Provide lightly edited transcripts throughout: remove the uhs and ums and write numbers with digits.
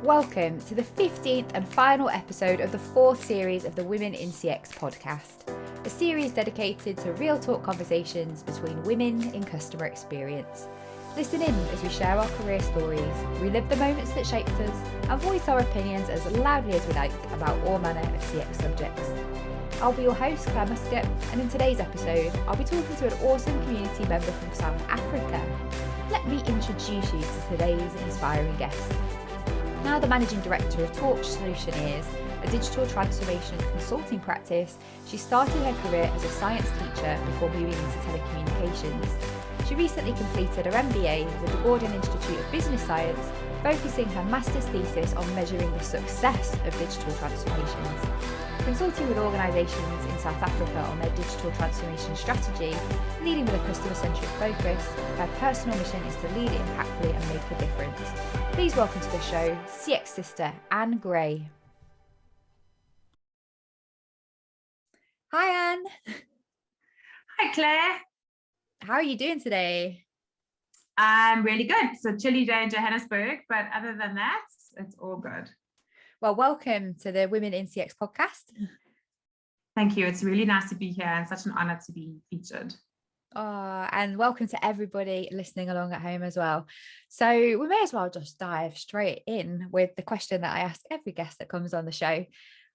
Welcome to the 15th and final episode of the 4th series of the Women in CX podcast, a series dedicated to real talk conversations between women in customer experience. Listen in as we share our career stories, relive the moments that shaped us, and voice our opinions as loudly as we like about all manner of CX subjects. I'll be your host, Clare Muscutt, and in today's episode, I'll be talking to an awesome community member from South Africa. Let me introduce you to today's inspiring guest. Now the Managing Director of Torch Solutioneers, a digital transformation consulting practice, she started her career as a science teacher before moving into telecommunications. She recently completed her MBA with the Gordon Institute of Business Science, focusing her master's thesis on measuring the success of digital transformations. Consulting with organisations in South Africa on their digital transformation strategy, leading with a customer-centric focus, her personal mission is to lead impactfully and make a difference. Please welcome to the show, CX sister Anne Gray. Hi Anne. Hi Claire. How are you doing today? I'm really good. It's a chilly day in Johannesburg, but other than that, it's all good. Well, welcome to the Women in CX podcast. Thank you. It's really nice to be here and such an honor to be featured. And welcome to everybody listening along at home as well. So we may as well just dive straight in with the question that I ask every guest that comes on the show.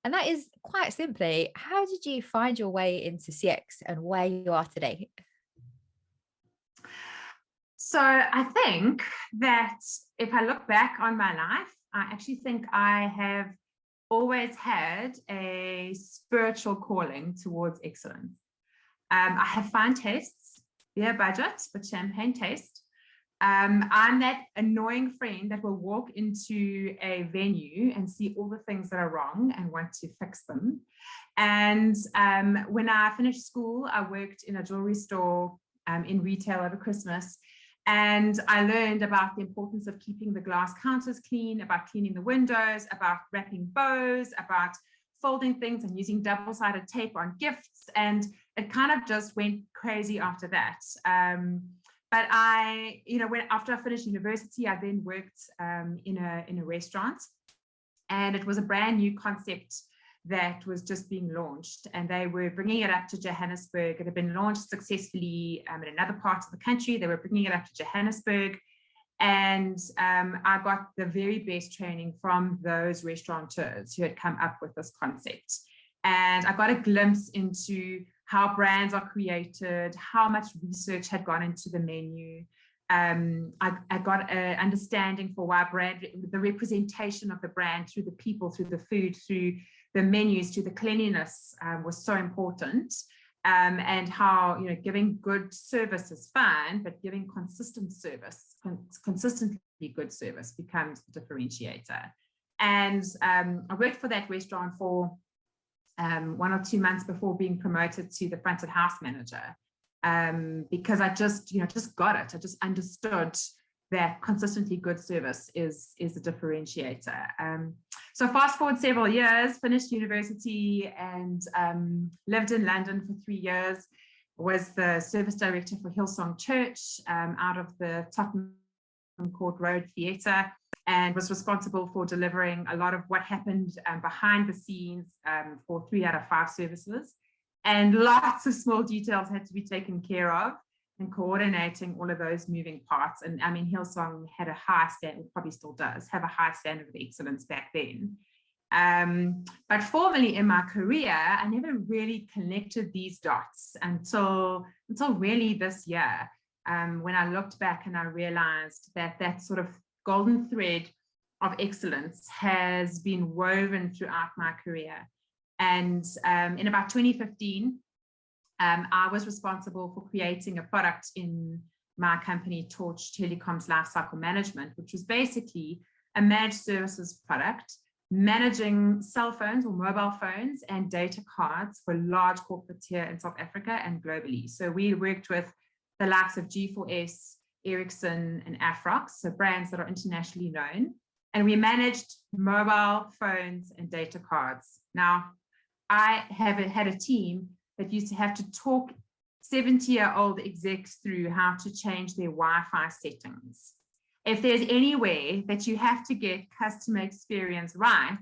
And that is quite simply, how did you find your way into CX and where you are today? So I think that if I look back on my life, I actually think I have always had a spiritual calling towards excellence. I have fine tastes, beer budget, but champagne taste. I'm that annoying friend that will walk into a venue and see all the things that are wrong and want to fix them. And when I finished school, I worked in a jewelry store in retail over Christmas. And I learned about the importance of keeping the glass counters clean, about cleaning the windows, about wrapping bows, about folding things and using double-sided tape on gifts. And it kind of just went crazy after that. But after I finished university, I then worked in a restaurant, and it was a brand new concept that was just being launched, and they were bringing it up to Johannesburg. It had been launched successfully in another part of the country. They were bringing it up to Johannesburg, and I got the very best training from those restaurateurs who had come up with this concept. And I got a glimpse into how brands are created, how much research had gone into the menu. I got an understanding for why the representation of the brand through the people, through the food, through the menus, to the cleanliness was so important, and how giving good service is fine, but giving consistent service, consistently good service becomes the differentiator. And I worked for that restaurant for 1 or 2 months before being promoted to the front of house manager, because I just got it. I just understood that consistently good service is a differentiator. So fast forward several years, finished university and lived in London for 3 years, was the service director for Hillsong Church out of the Tottenham Court Road Theatre, and was responsible for delivering a lot of what happened behind the scenes for 3 out of 5 services. And lots of small details had to be taken care of, and coordinating all of those moving parts. And I mean, Hillsong had a high standard, probably still does have a high standard of excellence back then. But formally in my career, I never really connected these dots until really this year, when I looked back and I realized that sort of golden thread of excellence has been woven throughout my career. And in about 2015, I was responsible for creating a product in my company, Torch Telecom's Lifecycle Management, which was basically a managed services product, managing cell phones or mobile phones and data cards for large corporates here in South Africa and globally. So we worked with the likes of G4S, Ericsson, and Afrox, so brands that are internationally known. And we managed mobile phones and data cards. Now, I had a team that used to have to talk 70-year-old execs through how to change their Wi-Fi settings. if there's anywhere that you have to get customer experience right,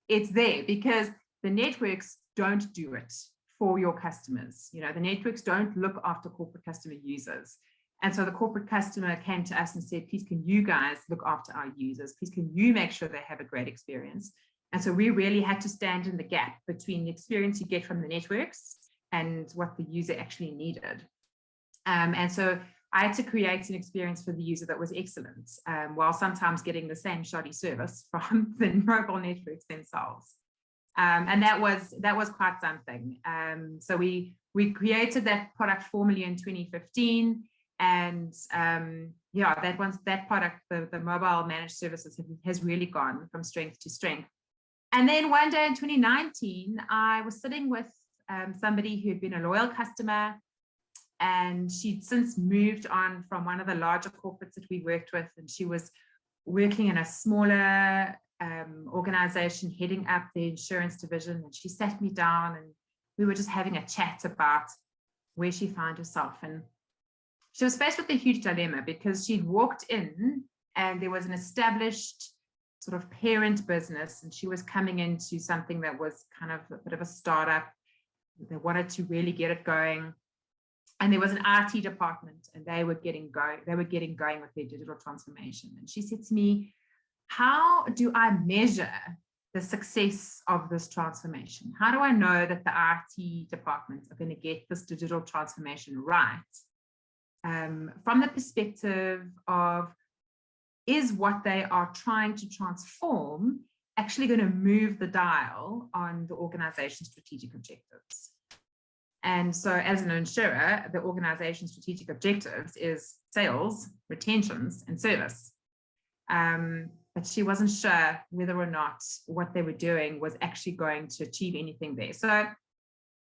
it's there, because the networks don't do it for your customers. You know, the networks don't look after corporate customer users. And so the corporate customer came to us and said, please, can you guys look after our users? Please, can you make sure they have a great experience? And so we really had to stand in the gap between the experience you get from the networks and what the user actually needed. And so I had to create an experience for the user that was excellent, while sometimes getting the same shoddy service from the mobile networks themselves. And that was quite something. So we created that product formally in 2015. And that product, the mobile managed services, has really gone from strength to strength. And then one day in 2019, I was sitting with somebody who had been a loyal customer, and she'd since moved on from one of the larger corporates that we worked with, and she was working in a smaller organization heading up the insurance division. And she sat me down and we were just having a chat about where she found herself. And she was faced with a huge dilemma, because she'd walked in and there was an established sort of parent business, and she was coming into something that was kind of a bit of a startup. They wanted to really get it going. And there was an IT department, and they were getting going with their digital transformation. And she said to me, how do I measure the success of this transformation? How do I know that the IT departments are going to get this digital transformation right? From the perspective of, is what they are trying to transform actually going to move the dial on the organization's strategic objectives? And so as an insurer, the organization's strategic objectives is sales, retentions, and service. But she wasn't sure whether or not what they were doing was actually going to achieve anything there. So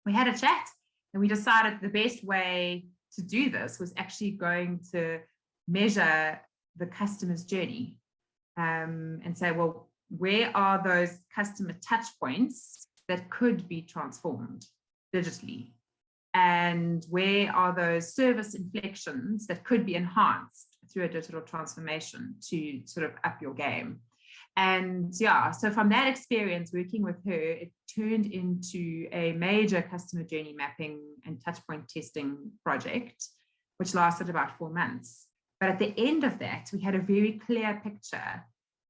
we had a chat, and we decided the best way to do this was actually going to measure the customer's journey, and say, well, where are those customer touch points that could be transformed digitally? And where are those service inflections that could be enhanced through a digital transformation to sort of up your game? And yeah, so from that experience working with her, it turned into a major customer journey mapping and touchpoint testing project, which lasted about 4 months. But at the end of that, we had a very clear picture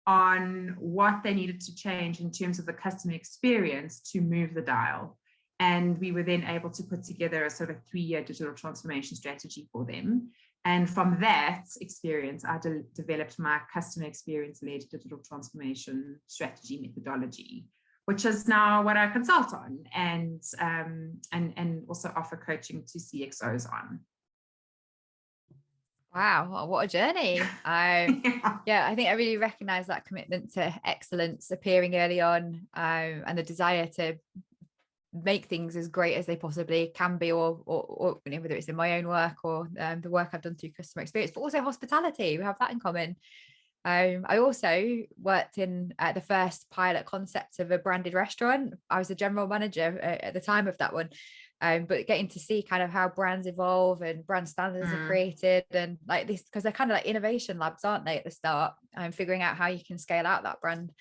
on what they needed to change in terms of the customer experience to move the dial. And we were then able to put together a sort of 3-year digital transformation strategy for them. And from that experience, I developed my customer experience-led digital transformation strategy methodology, which is now what I consult on and also offer coaching to CXOs on. Wow, what a journey. Yeah, I think I really recognize that commitment to excellence appearing early on, and the desire to make things as great as they possibly can be, or you know, whether it's in my own work or the work I've done through customer experience, but also hospitality. We have that in common. I also worked in the first pilot concept of a branded restaurant. I was the general manager at the time of that one. But getting to see kind of how brands evolve and brand standards are created, and like this, because they're kind of like innovation labs, aren't they, at the start, and figuring out how you can scale out that brand.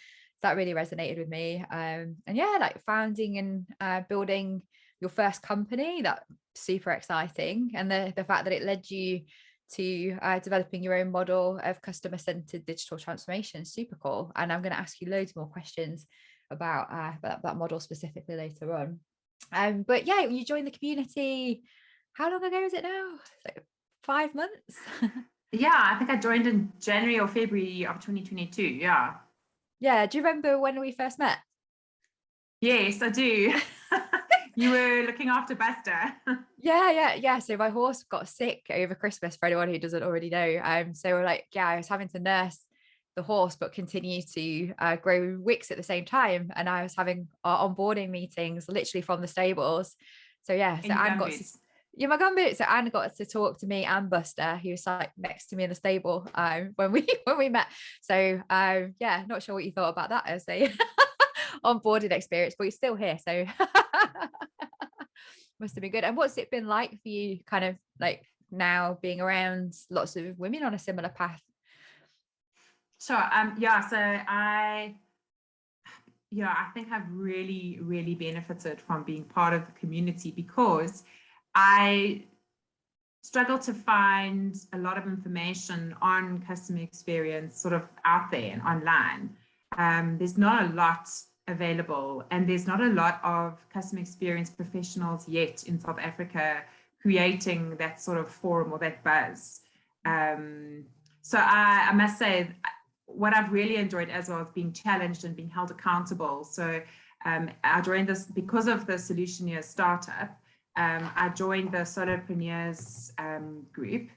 That really resonated with me. And yeah, like founding and building your first company, that's super exciting. And the fact that it led you to developing your own model of customer-centered digital transformation, super cool. And I'm going to ask you loads more questions about that model specifically later on. But yeah, you joined the community. How long ago is it now? Like 5 months? Yeah, I think I joined in January or February of 2022. Yeah. Yeah. Do you remember when we first met? Yes, I do. You were looking after Buster. Yeah. So my horse got sick over Christmas, for anyone who doesn't already know. So we're like, yeah, I was having to nurse the horse, but continue to grow Wicks at the same time. And I was having onboarding meetings literally from the stables. So yeah, so Anne got to, yeah, my gumboots. So Anne got to talk to me and Buster, who was like next to me in the stable when we met. So yeah, not sure what you thought about that as a onboarding experience, but you're still here, so must have been good. And what's it been like for you, kind of like now being around lots of women on a similar path? Sure. I think I've really, really benefited from being part of the community, because I struggle to find a lot of information on customer experience sort of out there and online. There's not a lot available, and there's not a lot of customer experience professionals yet in South Africa creating that sort of forum or that buzz. So I must say, what I've really enjoyed as well is being challenged and being held accountable. So I joined this because of the Solutioneers startup. I joined the Solopreneurs group,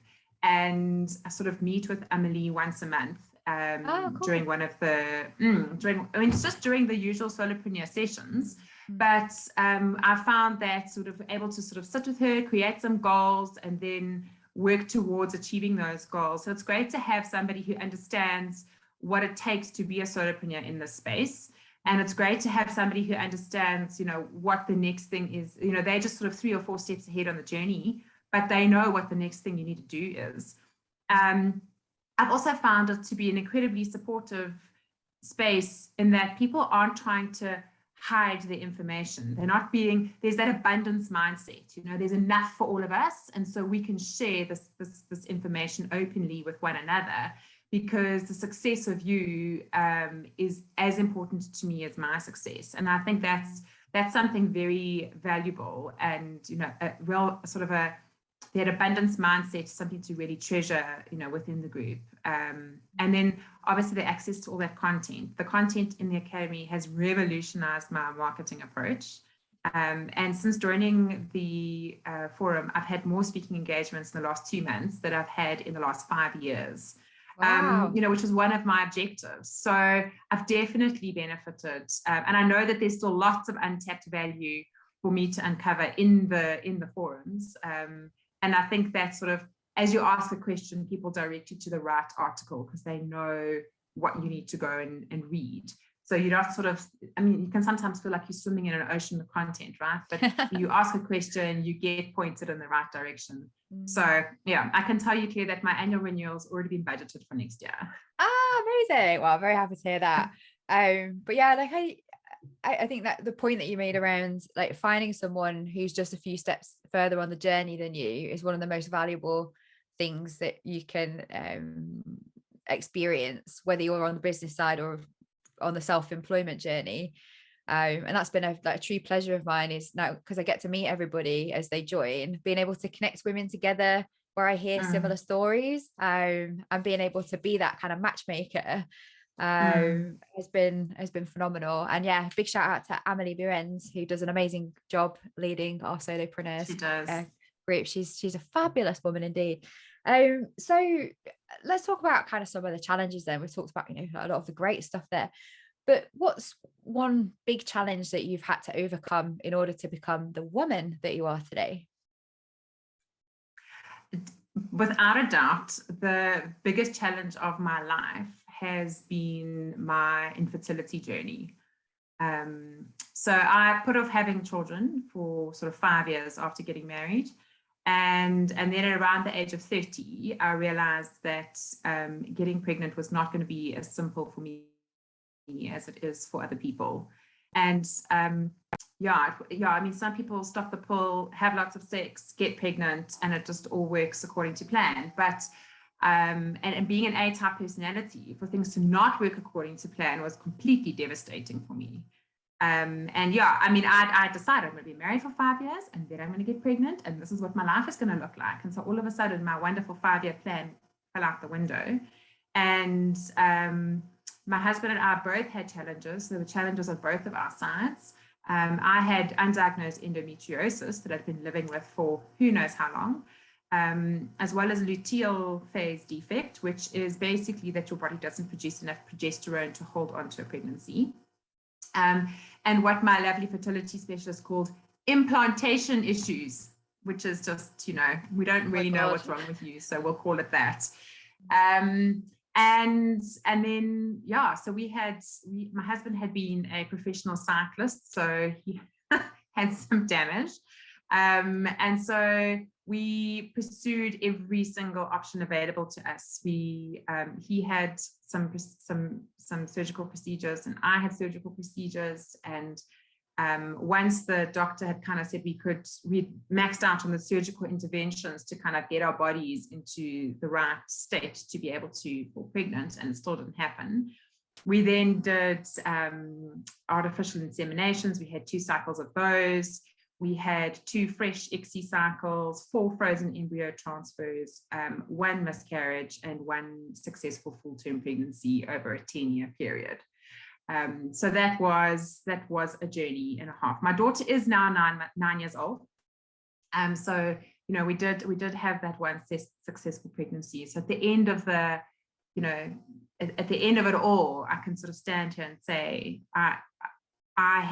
and I sort of meet with Emily once a month Cool. during one of the, it's just during the usual Solopreneur sessions. But I found that sort of able to sort of sit with her, create some goals, and then work towards achieving those goals. So it's great to have somebody who understands what it takes to be a solopreneur in this space. And it's great to have somebody who understands, what the next thing is. They're just sort of 3 or 4 steps ahead on the journey, but they know what the next thing you need to do is. I've also found it to be an incredibly supportive space, in that people aren't trying to hide the information. There's that abundance mindset, there's enough for all of us. And so we can share this information openly with one another, because the success of you is as important to me as my success. And I think that's something very valuable, and a real sort of that abundance mindset is something to really treasure, within the group. And then obviously the access to all that content. The content in the Academy has revolutionized my marketing approach. And since joining the forum, I've had more speaking engagements in the last 2 months than I've had in the last 5 years. Wow. Which is one of my objectives. So I've definitely benefited. And I know that there's still lots of untapped value for me to uncover in the forums. And I think that sort of, as you ask a question, people direct you to the right article, because they know what you need to go and read. So you're not sort of, you can sometimes feel like you're swimming in an ocean of content, right? But you ask a question, you get pointed in the right direction. So yeah, I can tell you, Claire, that my annual renewal's already been budgeted for next year. Amazing. Well, I'm very happy to hear that. But yeah, like I think that the point that you made around like finding someone who's just a few steps further on the journey than you is one of the most valuable things that you can experience, whether you're on the business side or on the self-employment journey. And that's been a true pleasure of mine, is now, because I get to meet everybody as they join, being able to connect women together where I hear similar stories, and being able to be that kind of matchmaker has been phenomenal. And yeah, big shout out to Amelie Burens, who does an amazing job leading our solopreneurs group. She's a fabulous woman indeed. So let's talk about kind of some of the challenges then. We've talked about a lot of the great stuff there, but what's one big challenge that you've had to overcome in order to become the woman that you are today? Without a doubt, the biggest challenge of my life has been my infertility journey. So I put off having children for sort of 5 years after getting married. And then around the age of 30, I realized that getting pregnant was not going to be as simple for me as it is for other people. And some people stop the pill, have lots of sex, get pregnant, and it just all works according to plan. But and being an A-type personality, for things to not work according to plan was completely devastating for me. I decided I'm going to be married for 5 years, and then I'm going to get pregnant, and this is what my life is going to look like. And so all of a sudden, my wonderful 5-year plan fell out the window. And my husband and I both had challenges. There were challenges on both of our sides. I had undiagnosed endometriosis that I'd been living with for who knows how long, as well as luteal phase defect, which is basically that your body doesn't produce enough progesterone to hold on to a pregnancy. And what my lovely fertility specialist called implantation issues, which is just, we don't really know what's wrong with you, so we'll call it that. And then, so my husband had been a professional cyclist, so he had some damage. And so we pursued every single option available to us. He had some surgical procedures, and I had surgical procedures. And once the doctor had kind of said we maxed out on the surgical interventions to kind of get our bodies into the right state to be able to fall pregnant, and it still didn't happen. We then did artificial inseminations. We had 2 cycles of those. We had 2 fresh ICSI cycles, 4 frozen embryo transfers, 1 miscarriage, and 1 successful full-term pregnancy over a 10-year period. So that was a journey and a half. My daughter is now 9 years old. So, you know, we did have that 1 successful pregnancy. So at the end of at the end of it all, I can sort of stand here and say, I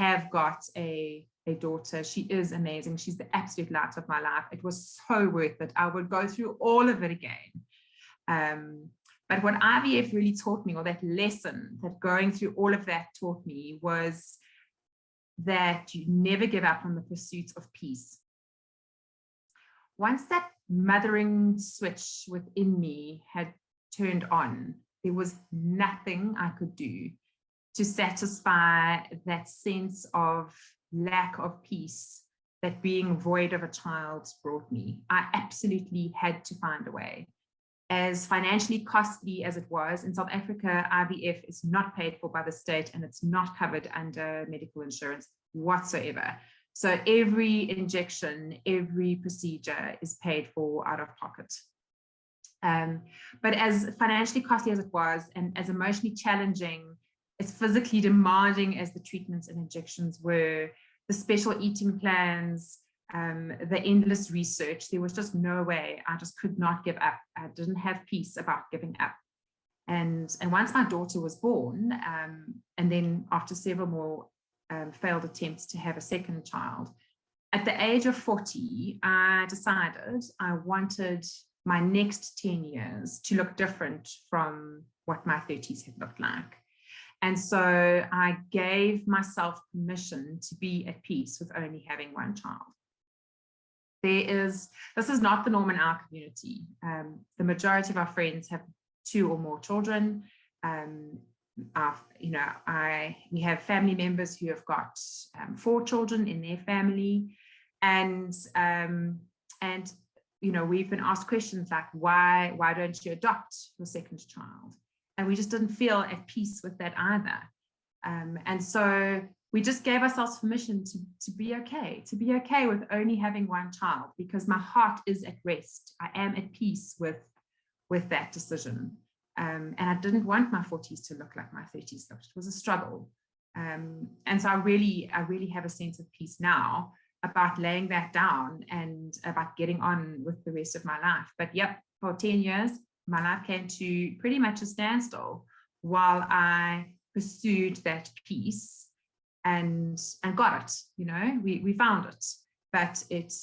have got a daughter. She is amazing. She's the absolute light of my life. It was so worth it. I would go through all of it again. But what IVF really taught me, or that lesson that going through all of that taught me, was that you never give up on the pursuit of peace. Once that mothering switch within me had turned on, there was nothing I could do to satisfy that sense of lack of peace that being void of a child brought me. I absolutely had to find a way. As financially costly as it was, in South Africa, IVF is not paid for by the state, and it's not covered under medical insurance whatsoever. So every injection, every procedure is paid for out of pocket. But as financially costly as it was, and as emotionally challenging, as physically demanding as the treatments and injections were, the special eating plans, the endless research, there was just no way. I just could not give up. I didn't have peace about giving up. And once my daughter was born, and then after several more failed attempts to have a second child, at the age of 40, I decided I wanted my next 10 years to look different from what my 30s had looked like. And so I gave myself permission to be at peace with only having 1 child. This is not the norm in our community. The majority of our friends have 2 or more children. We have family members who have got 4 children in their family, and you know, we've been asked questions like, why don't you adopt your second child? And we just didn't feel at peace with that either. And so we just gave ourselves permission to be okay with only having 1 child, because my heart is at rest. I am at peace with that decision. And I didn't want my 40s to look like my 30s looked. It was a struggle. And so I really have a sense of peace now about laying that down and about getting on with the rest of my life. But yep, for 10 years, my life came to pretty much a standstill while I pursued that peace and got it. You know, we found it, but it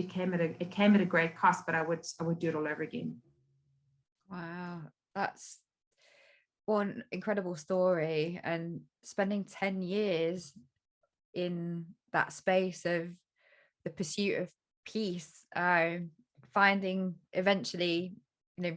came at a great cost. But I would do it all over again. Wow, that's one incredible story. And spending 10 years in that space of the pursuit of peace, finding eventually, you know,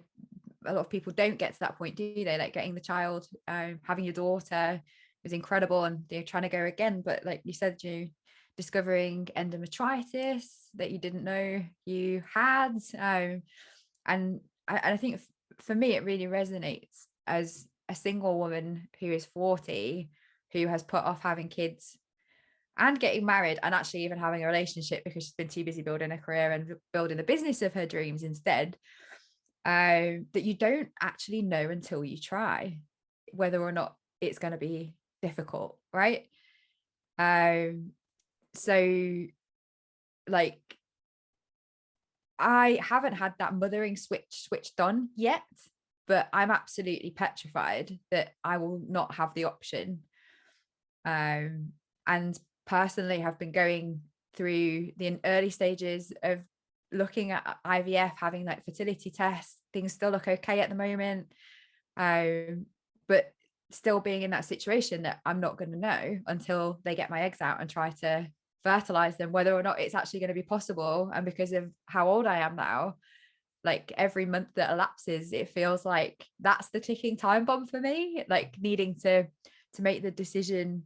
a lot of people don't get to that point, do they? Like getting the child, having your daughter was incredible, and they're trying to go again. But like you said, you discovering endometritis that you didn't know you had, and I think for me it really resonates as a single woman who is 40, who has put off having kids and getting married, and actually even having a relationship because she's been too busy building a career and building the business of her dreams instead. That you don't actually know until you try whether or not it's going to be difficult, right? So like I haven't had that mothering switched on yet, but I'm absolutely petrified that I will not have the option. And personally have been going through the early stages of looking at IVF, having like fertility tests. Things still look okay at the moment, but still being in that situation that I'm not going to know until they get my eggs out and try to fertilize them, whether or not it's actually going to be possible. And because of how old I am now, like every month that elapses, it feels like that's the ticking time bomb for me, like needing to make the decision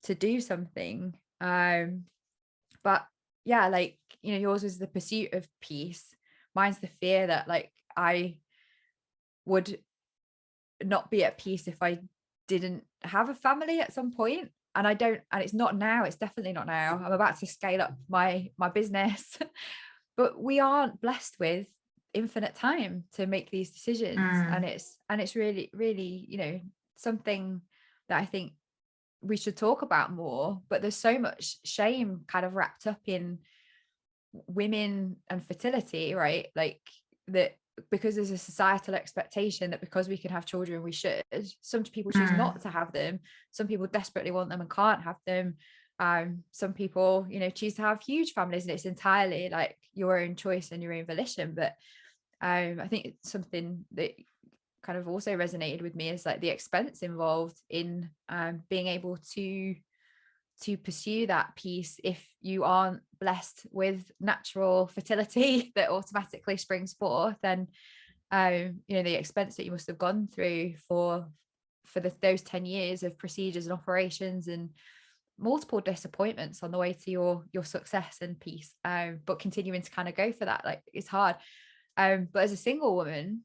to do something. But yeah, like, you know, yours was the pursuit of peace. Mine's the fear that like I would not be at peace if I didn't have a family at some point. And I don't, and it's not now, it's definitely not now. I'm about to scale up my business, but we aren't blessed with infinite time to make these decisions. And it's really, really, you know, something that I think we should talk about more. But there's so much shame kind of wrapped up in women and fertility, right? Like that, because there's a societal expectation that because we can have children we should. Some people choose not to have them, some people desperately want them and can't have them. Some people, you know, choose to have huge families, and it's entirely like your own choice and your own volition. But I think it's something that kind of also resonated with me is like the expense involved in being able to pursue that piece if you aren't blessed with natural fertility that automatically springs forth. And you know, the expense that you must have gone through for those 10 years of procedures and operations and multiple disappointments on the way to your success and peace, but continuing to kind of go for that, like it's hard. But as a single woman,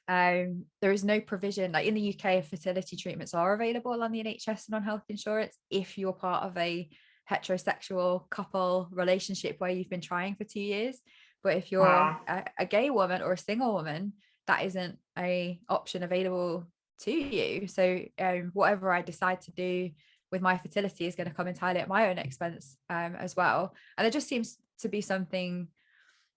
there is no provision, like in the UK, fertility treatments are available on the NHS and on health insurance if you're part of a heterosexual couple relationship where you've been trying for 2 years. But if you're a gay woman or a single woman, that isn't a option available to you. So whatever I decide to do with my fertility is going to come entirely at my own expense as well. And there just seems to be something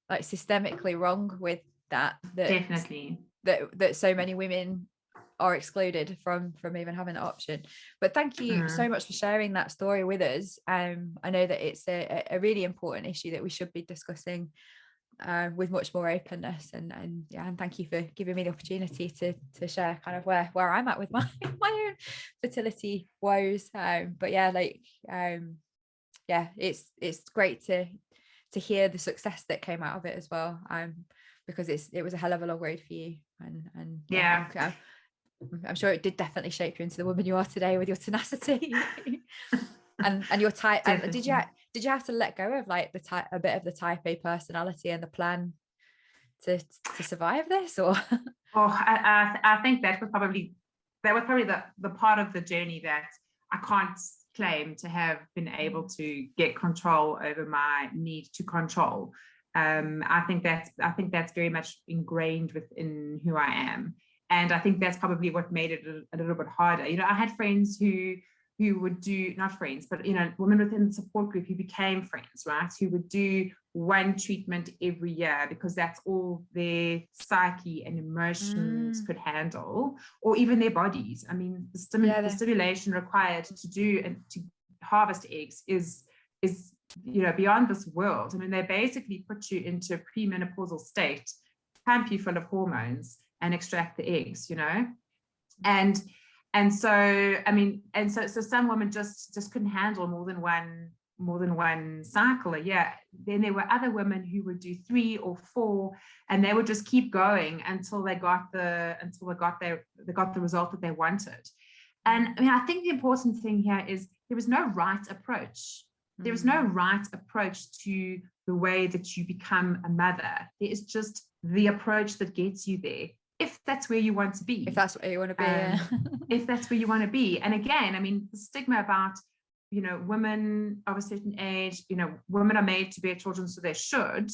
like systemically wrong with that Definitely. that so many women are excluded from even having that option. But thank you so much for sharing that story with us. I know that it's a really important issue that we should be discussing with much more openness, and thank you for giving me the opportunity to share kind of where I'm at with my own fertility woes. But yeah, like it's great to hear the success that came out of it as well, because it was a hell of a long road for you, and yeah, I'm sure it did definitely shape you into the woman you are today with your tenacity and your type. Did you have to let go of like a bit of the type A personality and the plan to survive this, or? I think that was probably the part of the journey that I can't claim to have been able to get control over my need to control. I think that's very much ingrained within who I am. And I think that's probably what made it a little bit harder. You know, I had friends who would do, not friends, but, you know, women within the support group who became friends, right? Who would do one treatment every year because that's all their psyche and emotions could handle, or even their bodies. I mean, the stimulation required to do and to harvest eggs is, you know, beyond this world. I mean, they basically put you into a premenopausal state, pump you full of hormones and extract the eggs, you know. And so I mean, and so some women just couldn't handle more than one cycle a year. Then there were other women who would do 3 or 4, and they would just keep going until they got the result that they wanted. And I mean, I think the important thing here is there was no right approach. There is no right approach to the way that you become a mother. There is just the approach that gets you there, if that's where you want to be. If that's where you want to be. If that's where you want to be. And again, I mean, the stigma about, you know, women of a certain age, you know, women are made to bear children, so they should.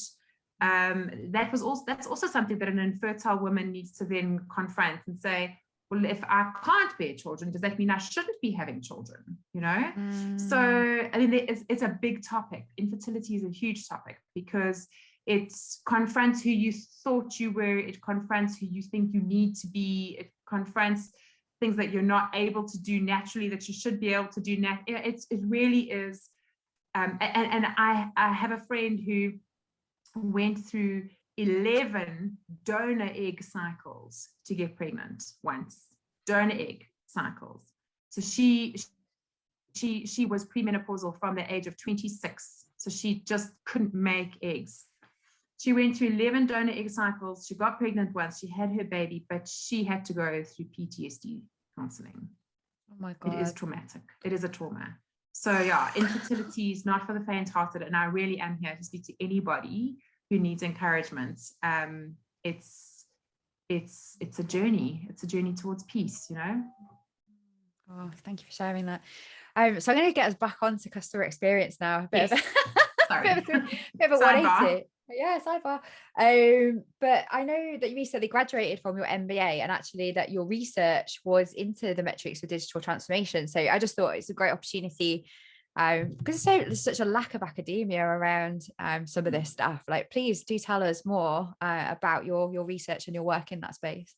That's also something that an infertile woman needs to then confront and say, well, if I can't bear children, does that mean I shouldn't be having children? You know? So, I mean, it's a big topic. Infertility is a huge topic because it confronts who you thought you were. It confronts who you think you need to be. It confronts things that you're not able to do naturally that you should be able to do. It really is. And I have a friend who went through 11 donor egg cycles to get pregnant once. Donor egg cycles. So she she was premenopausal from the age of 26. So she just couldn't make eggs. She went through 11 donor egg cycles. She got pregnant once. She had her baby, but she had to go through PTSD counseling. Oh my God. It is traumatic. It is a trauma. So yeah, infertility is not for the faint-hearted. And I really am here to speak to anybody who needs encouragement. It's a journey. It's a journey towards peace, you know? Oh, thank you for sharing that. So I'm going to get us back onto customer experience now. A bit Yes. of a, bit of a 180. Yeah, sidebar. But I know that you recently graduated from your MBA, and actually that your research was into the metrics for digital transformation. So I just thought it's a great opportunity, because there's such a lack of academia around some of this stuff. Like, please do tell us more about your research and your work in that space.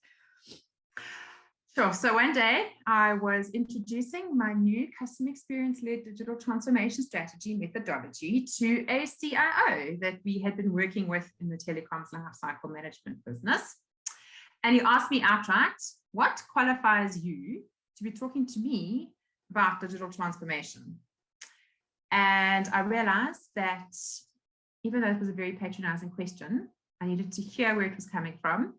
Sure. So one day I was introducing my new customer experience-led digital transformation strategy methodology to a CIO that we had been working with in the telecoms lifecycle management business. And he asked me outright, what qualifies you to be talking to me about digital transformation? And I realized that even though it was a very patronizing question, I needed to hear where it was coming from.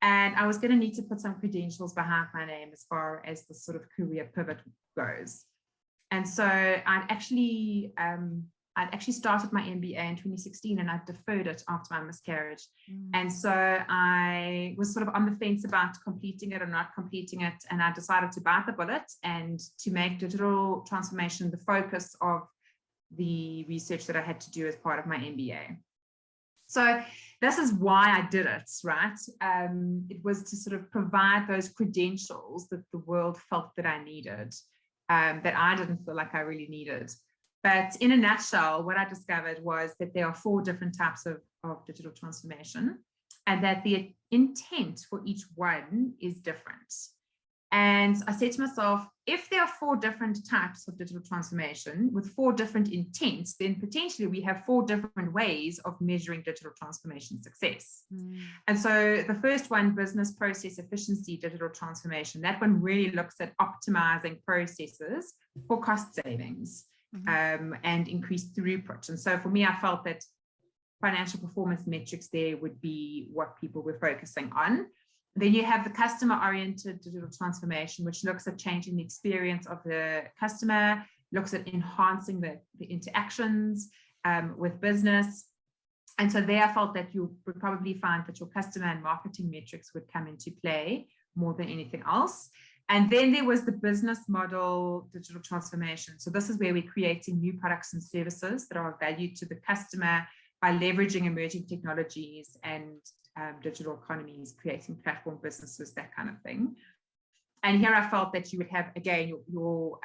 And I was going to need to put some credentials behind my name as far as the sort of career pivot goes. And so I'd actually started my MBA in 2016, and I deferred it after my miscarriage. And so I was sort of on the fence about completing it or not completing it. And I decided to bite the bullet and to make digital transformation the focus of the research that I had to do as part of my MBA. So this is why I did it, right? It was to sort of provide those credentials that the world felt that I needed, that I didn't feel like I really needed. But in a nutshell, what I discovered was that there are 4 different types of digital transformation, and that the intent for each one is different. And I said to myself, if there are 4 different types of digital transformation with 4 different intents, then potentially we have 4 different ways of measuring digital transformation success. And so the first one, business process efficiency digital transformation, that one really looks at optimizing processes for cost savings and increased throughput. And so for me, I felt that financial performance metrics there would be what people were focusing on. Then you have the customer-oriented digital transformation, which looks at changing the experience of the customer, looks at enhancing the interactions with business. And so there I felt that you would probably find that your customer and marketing metrics would come into play more than anything else. And then there was the business model digital transformation. So this is where we're creating new products and services that are of value to the customer by leveraging emerging technologies and digital economies, creating platform businesses, that kind of thing. And here I felt that you would have, again, your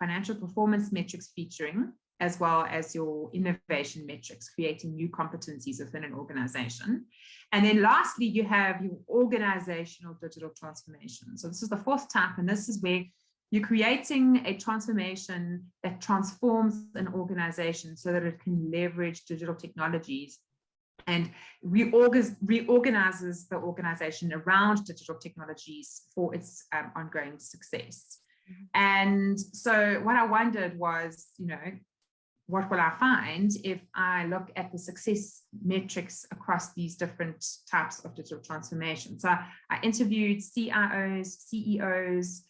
financial performance metrics featuring, as well as your innovation metrics, creating new competencies within an organization. And then lastly, you have your organizational digital transformation. So this is the 4th type, and this is where you're creating a transformation that transforms an organization so that it can leverage digital technologies and reorganizes the organization around digital technologies for its ongoing success. And so what I wondered was, what will I find if I look at the success metrics across these different types of digital transformation? So I interviewed CIOs, CEOs,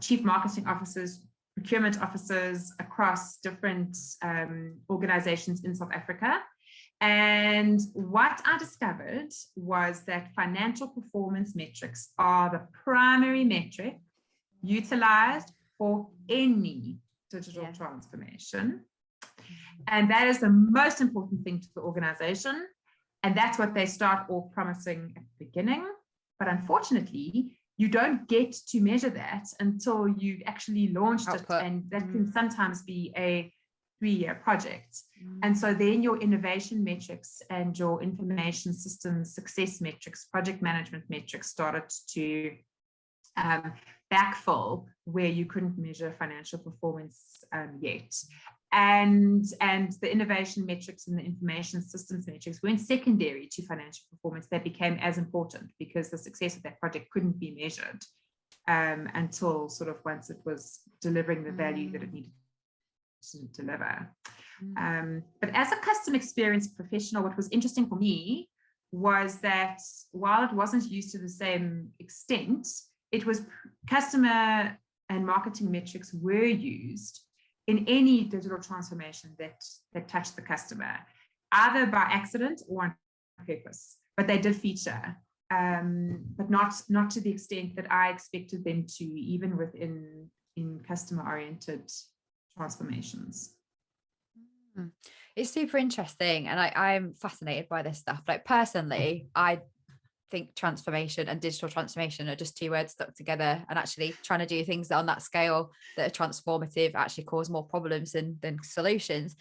chief marketing officers, procurement officers across different organizations in South Africa. And what I discovered was that financial performance metrics are the primary metric utilized for any digital transformation. And that is the most important thing to the organization. And that's what they start off promising at the beginning. But unfortunately, you don't get to measure that until you've actually launched it. And that can sometimes be a 3-year project. And so then your innovation metrics and your information systems success metrics, project management metrics started to backfill where you couldn't measure financial performance yet. And the innovation metrics and the information systems metrics weren't secondary to financial performance. They became as important because the success of that project couldn't be measured until sort of once it was delivering the value that it needed to deliver. But as a customer experience professional, what was interesting for me was that while it wasn't used to the same extent, it was customer and marketing metrics were used in any digital transformation that touched the customer, either by accident or on purpose, but they did feature, but not to the extent that I expected them to, even within customer-oriented transformations. It's super interesting, and I'm fascinated by this stuff. Like personally, I think transformation and digital transformation are just two words stuck together, and actually trying to do things on that scale that are transformative actually cause more problems than solutions.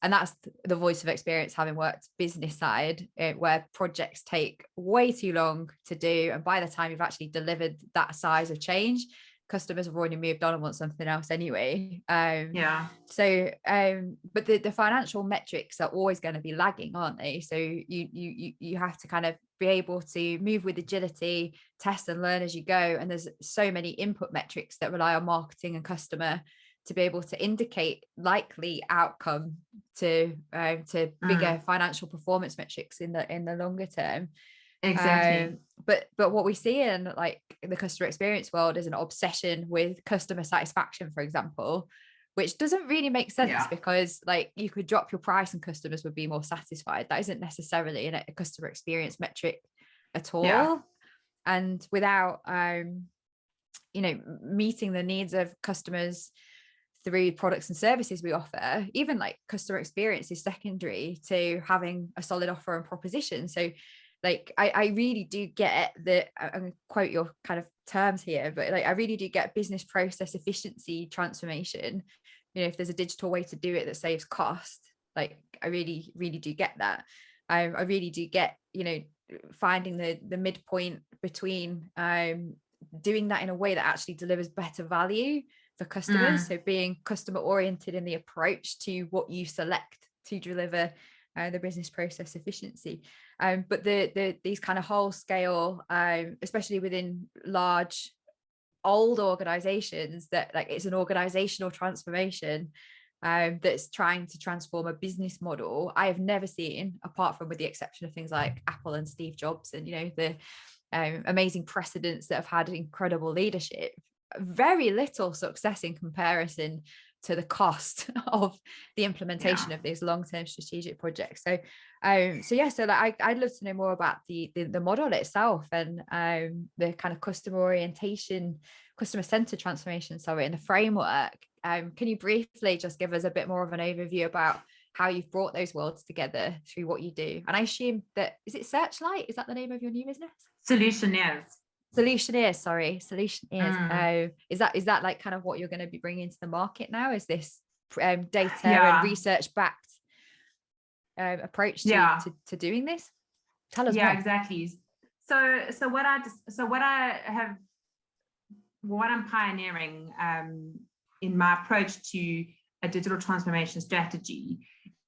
And that's the voice of experience, having worked business side, where projects take way too long to do, and by the time you've actually delivered that size of change, customers have already moved on and want something else anyway. So but the financial metrics are always going to be lagging, aren't they? So you have to kind of be able to move with agility, test and learn as you go, and there's so many input metrics that rely on marketing and customer to be able to indicate likely outcome to bigger financial performance metrics in the longer term. Exactly. But what we see in like the customer experience world is an obsession with customer satisfaction, for example, which doesn't really make sense, because like you could drop your price and customers would be more satisfied. That isn't necessarily a customer experience metric at all. And without meeting the needs of customers through products and services we offer, even like customer experience is secondary to having a solid offer and proposition. So like I really do get that. I'm going to quote your kind of terms here, but like I really do get business process efficiency transformation. If there's a digital way to do it that saves cost, like I really do get that. I really do get finding the midpoint between doing that in a way that actually delivers better value for customers. So being customer oriented in the approach to what you select to deliver the business process efficiency. But these kind of whole scale, especially within large old organizations, that like it's an organizational transformation that's trying to transform a business model, I have never seen, apart from with the exception of things like Apple and Steve Jobs and the amazing precedents that have had incredible leadership, very little success in comparison to the cost of the implementation of these long-term strategic projects. So like I'd love to know more about the model itself and the kind of customer-centered transformation, and the framework. Can you briefly just give us a bit more of an overview about how you've brought those worlds together through what you do? And I assume that, is it Searchlight? Is that the name of your new business? Solutioneers. Solutioneers. Is that like kind of what you're going to be bringing to the market now? Is this data and research backed approach to doing this? Tell us more. Exactly. So what I'm pioneering in my approach to a digital transformation strategy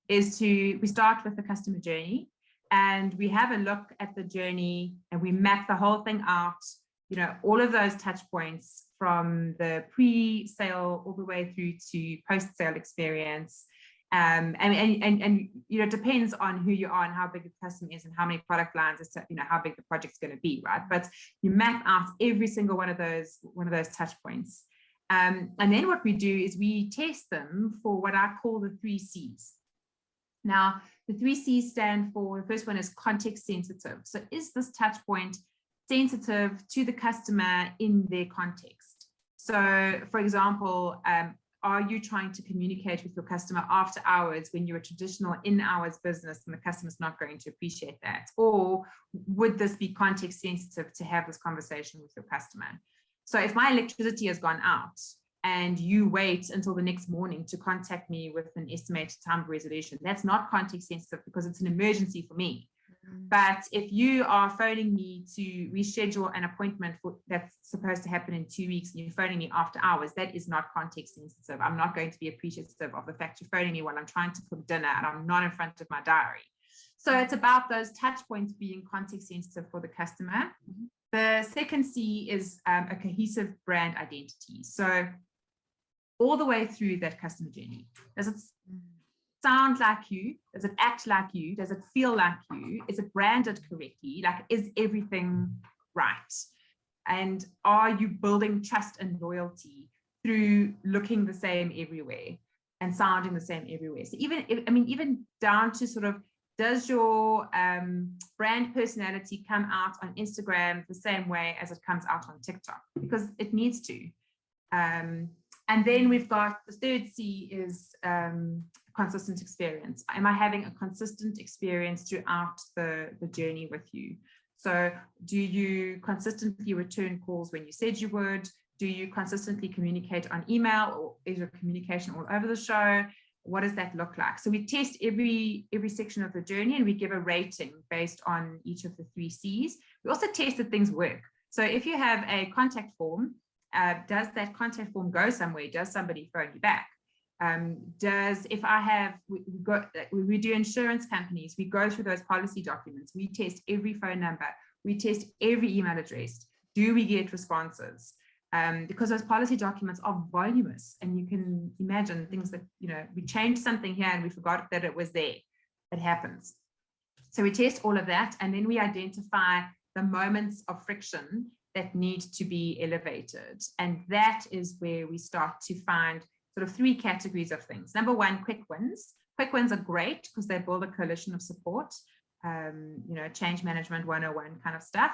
is we start with the customer journey, and we have a look at the journey and we map the whole thing out, all of those touch points from the pre-sale all the way through to post-sale experience. And it depends on who you are and how big the customer is and how many product lines, how big the project's going to be, right? But you map out every single one of those touch points. And then what we do is we test them for what I call the 3 C's. Now, the 3 C's stand for, the first one is context sensitive. So is this touch point sensitive to the customer in their context? So, for example, are you trying to communicate with your customer after hours when you're a traditional in-hours business and the customer's not going to appreciate that? Or would this be context sensitive to have this conversation with your customer? So if my electricity has gone out and you wait until the next morning to contact me with an estimated time of resolution, that's not context sensitive because it's an emergency for me. But if you are phoning me to reschedule an appointment that's supposed to happen in 2 weeks and you're phoning me after hours, that is not context sensitive. I'm not going to be appreciative of the fact you're phoning me when I'm trying to cook dinner and I'm not in front of my diary. So it's about those touch points being context sensitive for the customer. The second C is a cohesive brand identity. So all the way through that customer journey, does it sound like you? Does it act like you? Does it feel like you? Is it branded correctly? Like, is everything right? And are you building trust and loyalty through looking the same everywhere and sounding the same everywhere? So even down to sort of, does your brand personality come out on Instagram the same way as it comes out on TikTok? Because it needs to. And then we've got the third C is consistent experience. Am I having a consistent experience throughout the journey with you? So do you consistently return calls when you said you would? Do you consistently communicate on email, or is your communication all over the show? What does that look like? So we test every section of the journey, and we give a rating based on each of the 3 C's. We also test that things work. So if you have a contact form, does that contact form go somewhere? Does somebody phone you back? We do insurance companies, we go through those policy documents, we test every phone number, we test every email address. Do we get responses? Because those policy documents are voluminous, and you can imagine things that, we changed something here and we forgot that it was there. It happens. So we test all of that, and then we identify the moments of friction that need to be elevated. And that is where we start to find sort of 3 categories of things. Number 1, quick wins. Quick wins are great because they build a coalition of support, change management 101 kind of stuff.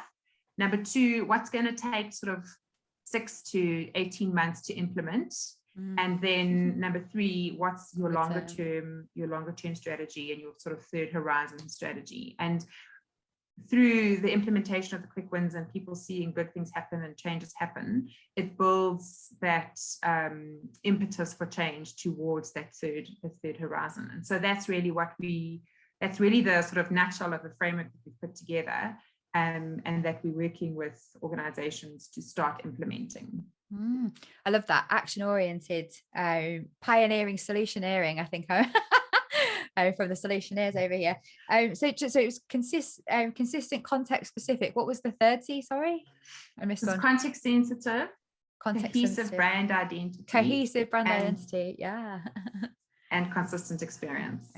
Number 2, what's going to take sort of 6 to 18 months to implement. And then number 3, what's your longer term strategy and your sort of third horizon strategy. And through the implementation of the quick wins and people seeing good things happen and changes happen, it builds that impetus for change towards that third horizon. And so that's really the sort of nutshell of the framework that we've put together, and that we're working with organizations to start implementing. I love that, action-oriented, pioneering solutioneering. I think I'm from the Solutioneers over here. So it was consistent, context specific. What was the third C? Sorry, I missed one. Context sensitive, cohesive brand identity. Cohesive brand identity, yeah. And consistent experience.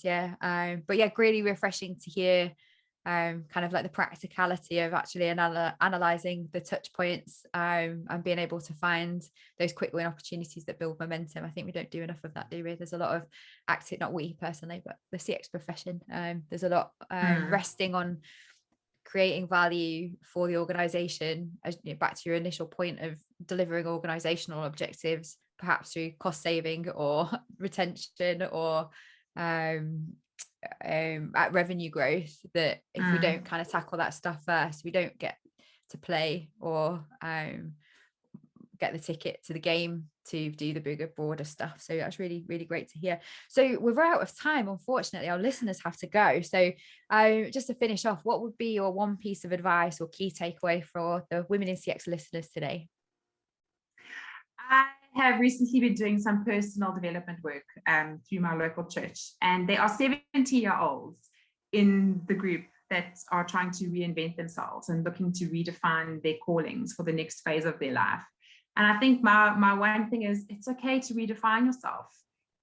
Yeah. But yeah, really refreshing to hear kind of like the practicality of actually analyzing the touch points, and being able to find those quick win opportunities that build momentum. I think we don't do enough of that, do we? There's a lot of not we personally, but the CX profession, there's a lot resting on creating value for the organization, as back to your initial point of delivering organizational objectives, perhaps through cost saving or retention or at revenue growth, that if we don't kind of tackle that stuff first, we don't get to play or get the ticket to the game to do the bigger, broader stuff. So that's really, really great to hear. So we're out of time, unfortunately. Our listeners have to go. So just to finish off, what would be your one piece of advice or key takeaway for the Women in CX listeners today? I have recently been doing some personal development work through my local church, and there are 70-year-olds in the group that are trying to reinvent themselves and looking to redefine their callings for the next phase of their life. And I think my one thing is, it's okay to redefine yourself.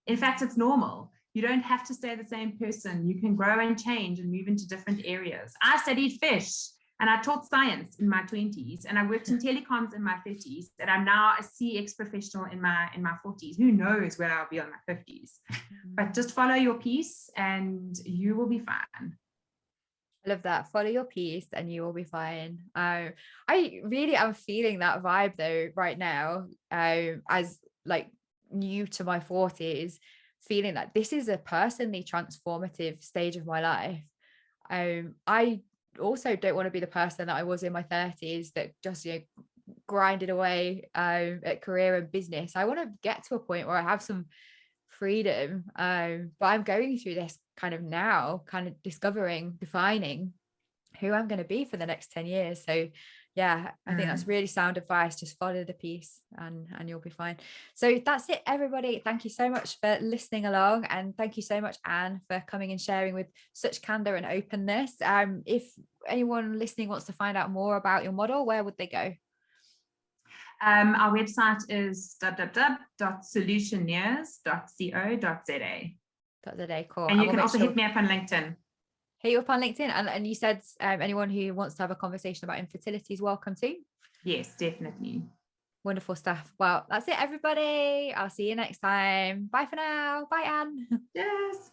In fact, it's normal. You don't have to stay the same person. You can grow and change and move into different areas. I studied fish, and I taught science in my 20s, and I worked in telecoms in my 30s, and I'm now a CX professional in my 40s. Who knows where I'll be on my 50s? But just follow your peace and you will be fine. I love that. Follow your peace and you will be fine. I really am feeling that vibe though right now, as like new to my 40s, feeling like this is a personally transformative stage of my life. I also don't want to be the person that I was in my 30s that just grinded away at career and business. I want to get to a point where I have some freedom, but I'm going through this kind of now, kind of discovering, defining who I'm going to be for the next 10 years. So Yeah, I think that's really sound advice. Just follow the piece and you'll be fine. So that's it, everybody. Thank you so much for listening along. And thank you so much, Anne, for coming and sharing with such candor and openness. If anyone listening wants to find out more about your model, where would they go? Our website is www.solutioneers.co.za. Cool. And you can also hit me up on LinkedIn. Hit you up on LinkedIn. And you said anyone who wants to have a conversation about infertility is welcome too? Yes, definitely. Wonderful stuff. Well, that's it, everybody. I'll see you next time. Bye for now. Bye, Anne. Yes.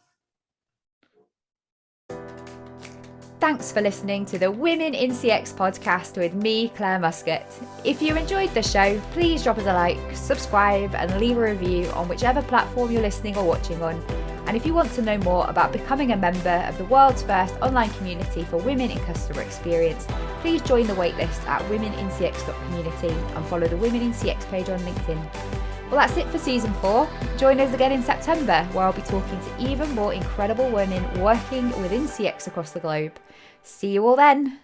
Thanks for listening to the Women in CX podcast with me, Clare Muscutt. If you enjoyed the show, please drop us a like, subscribe, and leave a review on whichever platform you're listening or watching on. And if you want to know more about becoming a member of the world's first online community for women in customer experience, please join the waitlist at womenincx.community and follow the Women in CX page on LinkedIn. Well, that's it for season 4. Join us again in September, where I'll be talking to even more incredible women working within CX across the globe. See you all then.